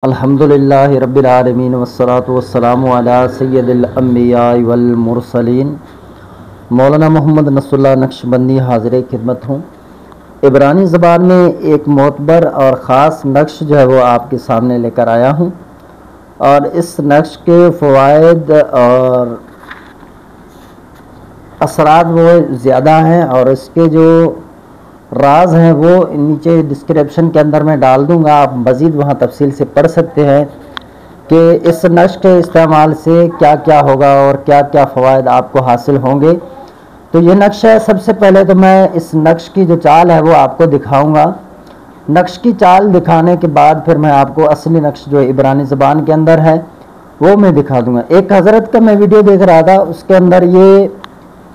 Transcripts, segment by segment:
الحمدللہ رب العالمین والصلاة والسلام علی سید الانبیاء والمرسلین مولانا محمد نصر اللہ نقشبندی حاضر خدمت ہوں۔ عبرانی زبان میں ایک معتبر اور خاص نقش جو ہے وہ آپ کے سامنے لے کر آیا ہوں، اور اس نقش کے فوائد اور اثرات وہ زیادہ ہیں، اور اس کے جو راز ہیں وہ نیچے ڈسکرپشن کے اندر میں ڈال دوں گا، آپ مزید وہاں تفصیل سے پڑھ سکتے ہیں کہ اس نقش کے استعمال سے کیا کیا ہوگا اور کیا کیا فوائد آپ کو حاصل ہوں گے۔ تو یہ نقش ہے، سب سے پہلے تو میں اس نقش کی جو چال ہے وہ آپ کو دکھاؤں گا۔ نقش کی چال دکھانے کے بعد پھر میں آپ کو اصلی نقش جو عبرانی زبان کے اندر ہے وہ میں دکھا دوں گا۔ ایک حضرت کا میں ویڈیو دیکھ رہا تھا، اس کے اندر یہ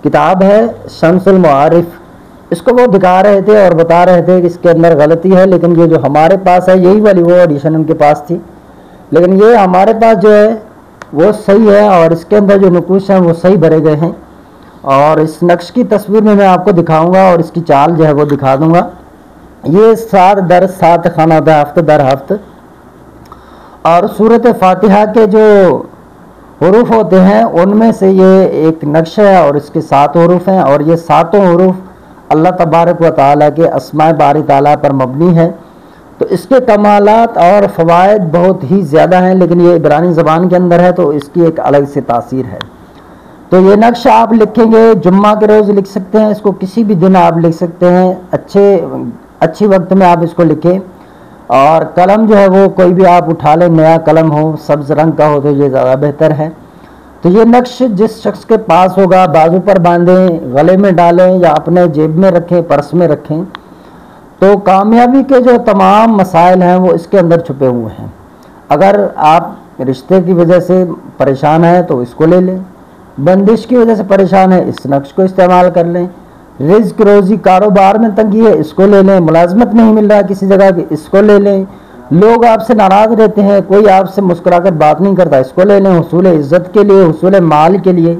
کتاب ہے شمس المعارف، اس کو وہ دکھا رہے تھے اور بتا رہے تھے کہ اس کے اندر غلطی ہے، لیکن یہ جو ہمارے پاس ہے یہی والی وہ ایڈیشن ان کے پاس تھی، لیکن یہ ہمارے پاس جو ہے وہ صحیح ہے، اور اس کے اندر جو نقوش ہیں وہ صحیح بھرے گئے ہیں، اور اس نقش کی تصویر میں آپ کو دکھاؤں گا اور اس کی چال جو ہے وہ دکھا دوں گا۔ یہ 7 در 7 خانہ ہوتا ہے، ہفت در ہفت، اور سورۃ فاتحہ کے جو حروف ہوتے ہیں ان میں سے یہ ایک نقش ہے، اور اس کے 7 حروف ہیں، اور یہ 7 حروف اللہ تبارک و تعالیٰ کے اسماء باری تعالیٰ پر مبنی ہے۔ تو اس کے کمالات اور فوائد بہت ہی زیادہ ہیں، لیکن یہ عبرانی زبان کے اندر ہے تو اس کی ایک الگ سے تاثیر ہے۔ تو یہ نقش آپ لکھیں گے جمعہ کے روز لکھ سکتے ہیں، اس کو کسی بھی دن آپ لکھ سکتے ہیں، اچھی وقت میں آپ اس کو لکھیں، اور قلم جو ہے وہ کوئی بھی آپ اٹھا لیں، نیا قلم ہو، سبز رنگ کا ہو تو یہ زیادہ بہتر ہے۔ تو یہ نقش جس شخص کے پاس ہوگا بازو پر باندھیں، گلے میں ڈالیں یا اپنے جیب میں رکھیں، پرس میں رکھیں، تو کامیابی کے جو تمام مسائل ہیں وہ اس کے اندر چھپے ہوئے ہیں۔ اگر آپ رشتے کی وجہ سے پریشان ہیں تو اس کو لے لیں، بندش کی وجہ سے پریشان ہیں اس نقش کو استعمال کر لیں، رزق روزی کاروبار میں تنگی ہے اس کو لے لیں، ملازمت نہیں مل رہا کسی جگہ کی اس کو لے لیں، لوگ آپ سے ناراض رہتے ہیں، کوئی آپ سے مسکرا کر بات نہیں کرتا اس کو لے لیں، حصول عزت کے لیے، حصول مال کے لیے،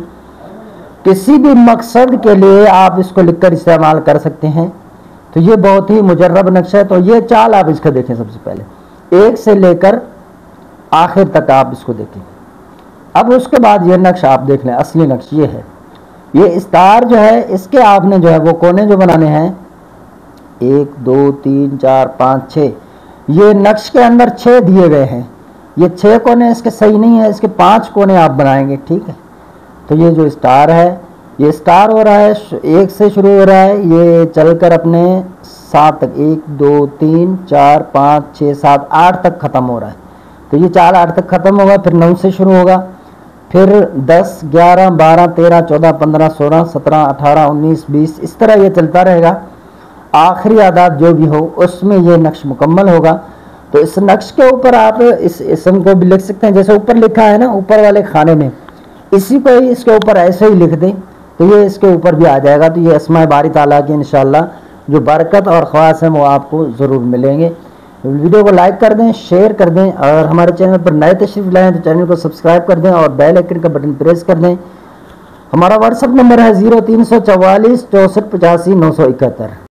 کسی بھی مقصد کے لیے آپ اس کو لکھ کر استعمال کر سکتے ہیں۔ تو یہ بہت ہی مجرب نقش ہے۔ تو یہ چال آپ اس کا دیکھیں، سب سے پہلے 1 سے لے کر آخر تک آپ اس کو دیکھیں۔ اب اس کے بعد یہ نقش آپ دیکھ لیں، اصلی نقش یہ ہے، یہ استار جو ہے اس کے آپ نے جو ہے وہ کونے جو بنانے ہیں 1 2 3 4 5 6، یہ نقش کے اندر 6 دیے گئے ہیں، یہ 6 کونے اس کے صحیح نہیں ہیں، اس کے 5 کونے آپ بنائیں گے، ٹھیک ہے۔ تو یہ جو اسٹار ہے، یہ اسٹار ہو رہا ہے 1 سے شروع ہو رہا ہے، یہ چل کر اپنے 7 تک، 1 2 3 4 5 6 7 8 تک ختم ہو رہا ہے۔ تو یہ 4 8 تک ختم ہوگا، پھر 9 سے شروع ہوگا، پھر 10 11 12 13 14 15 16 17 18 19 20، اس طرح یہ چلتا رہے گا، آخری اعداد جو بھی ہو اس میں یہ نقش مکمل ہوگا۔ تو اس نقش کے اوپر آپ اس اسم کو بھی لکھ سکتے ہیں، جیسے اوپر لکھا ہے نا اوپر والے کھانے میں، اسی کو ہی اس کے اوپر ایسے ہی لکھ دیں تو یہ اس کے اوپر بھی آ جائے گا۔ تو یہ اسماء باری تعالیٰ کی انشاءاللہ جو برکت اور خواص ہیں وہ آپ کو ضرور ملیں گے۔ ویڈیو کو لائک کر دیں، شیئر کر دیں، اور ہمارے چینل پر نئے تشریف لائیں تو چینل کو سبسکرائب کر دیں اور بیل آئکن کا بٹن پریس کر دیں۔ ہمارا واٹس ایپ نمبر ہے 0344 64 85 971۔